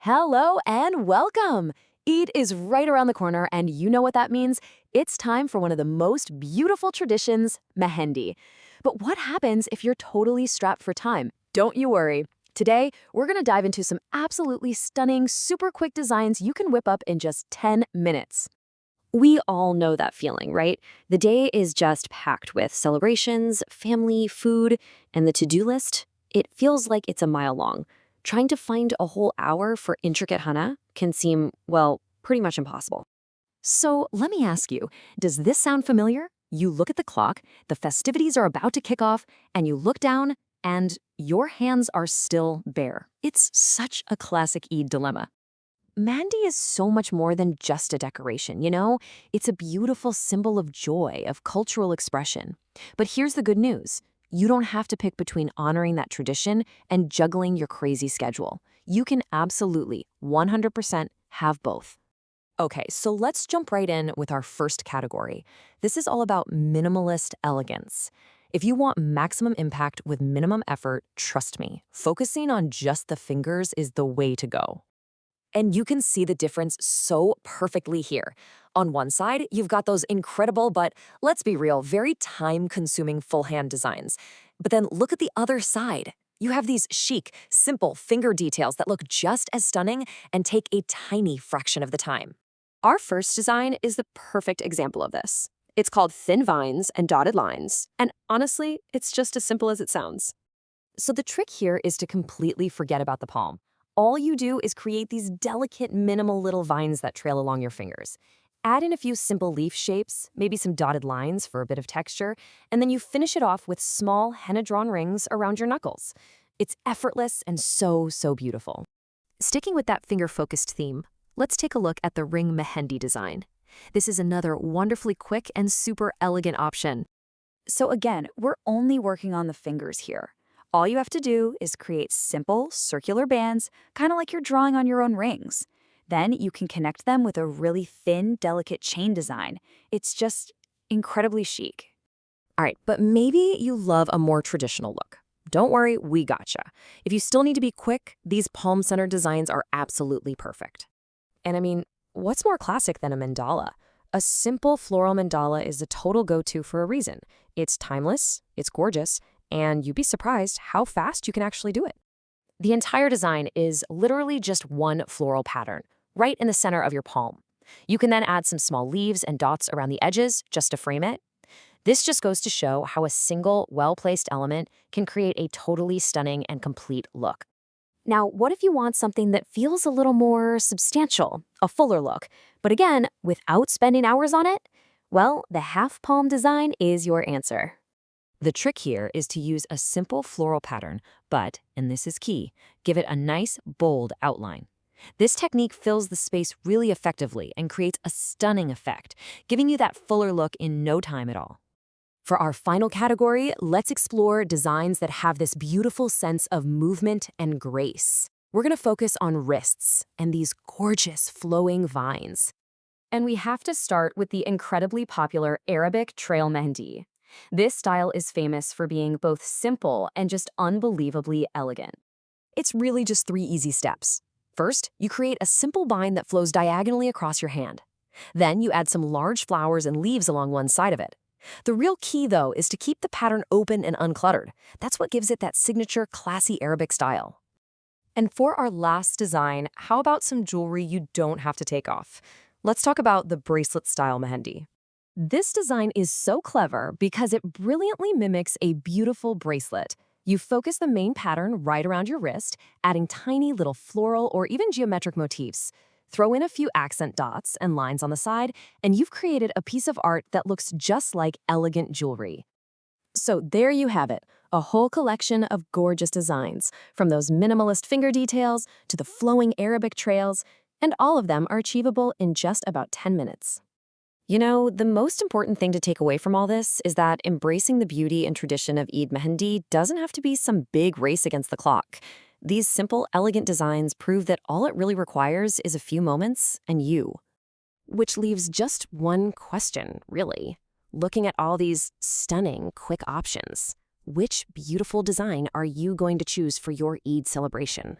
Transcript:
Hello and welcome! Eid is right around the corner, and you know what that means? It's time for one of the most beautiful traditions, mehndi. But what happens if you're totally strapped for time? Don't you worry. Today, we're going to dive into some absolutely stunning, super quick designs you can whip up in just 10 minutes. We all know that feeling, right? The day is just packed with celebrations, family, food, and the to-do list. It feels like it's a mile long. Trying to find a whole hour for intricate henna can seem, well, pretty much impossible. So let me ask you, does this sound familiar? You look at the clock, the festivities are about to kick off, and you look down, and your hands are still bare. It's such a classic Eid dilemma. Mehndi is so much more than just a decoration, you know? It's a beautiful symbol of joy, of cultural expression. But here's the good news. You don't have to pick between honoring that tradition and juggling your crazy schedule. You can absolutely, 100% have both. Okay, so let's jump right in with our first category. This is all about minimalist elegance. If you want maximum impact with minimum effort, trust me, focusing on just the fingers is the way to go. And you can see the difference so perfectly here. On one side, you've got those incredible but, let's be real, very time-consuming full-hand designs. But then look at the other side. You have these chic, simple finger details that look just as stunning and take a tiny fraction of the time. Our first design is the perfect example of this. It's called Thin Vines and Dotted Lines, and honestly, it's just as simple as it sounds. So the trick here is to completely forget about the palm. All you do is create these delicate, minimal little vines that trail along your fingers. Add in a few simple leaf shapes, maybe some dotted lines for a bit of texture, and then you finish it off with small henna-drawn rings around your knuckles. It's effortless and so beautiful. Sticking with that finger-focused theme, let's take a look at the ring mehndi design. This is another wonderfully quick and super elegant option. So again, we're only working on the fingers here. All you have to do is create simple, circular bands, kind of like you're drawing on your own rings. Then you can connect them with a really thin, delicate chain design. It's just incredibly chic. All right, but maybe you love a more traditional look. Don't worry, we gotcha. If you still need to be quick, these palm-centered designs are absolutely perfect. And I mean, what's more classic than a mandala? A simple floral mandala is a total go-to for a reason. It's timeless, it's gorgeous, and you'd be surprised how fast you can actually do it. The entire design is literally just one floral pattern, right in the center of your palm. You can then add some small leaves and dots around the edges just to frame it. This just goes to show how a single, well-placed element can create a totally stunning and complete look. Now, what if you want something that feels a little more substantial, a fuller look, but again, without spending hours on it? Well, the half palm design is your answer. The trick here is to use a simple floral pattern, but, and this is key, give it a nice, bold outline. This technique fills the space really effectively and creates a stunning effect, giving you that fuller look in no time at all. For our final category, let's explore designs that have this beautiful sense of movement and grace. We're going to focus on wrists and these gorgeous flowing vines. And we have to start with the incredibly popular Arabic trail mehndi. This style is famous for being both simple and just unbelievably elegant. It's really just 3 easy steps. First, you create a simple vine that flows diagonally across your hand. Then you add some large flowers and leaves along one side of it. The real key, though, is to keep the pattern open and uncluttered. That's what gives it that signature, classy Arabic style. And for our last design, how about some jewelry you don't have to take off? Let's talk about the bracelet-style mehndi. This design is so clever because it brilliantly mimics a beautiful bracelet. You focus the main pattern right around your wrist, adding tiny little floral or even geometric motifs. Throw in a few accent dots and lines on the side, and you've created a piece of art that looks just like elegant jewelry. So there you have it, a whole collection of gorgeous designs, from those minimalist finger details to the flowing Arabic trails, and all of them are achievable in just about 10 minutes. You know, the most important thing to take away from all this is that embracing the beauty and tradition of Eid mehndi doesn't have to be some big race against the clock. These simple, elegant designs prove that all it really requires is a few moments and you. Which leaves just one question, really. Looking at all these stunning, quick options, which beautiful design are you going to choose for your Eid celebration?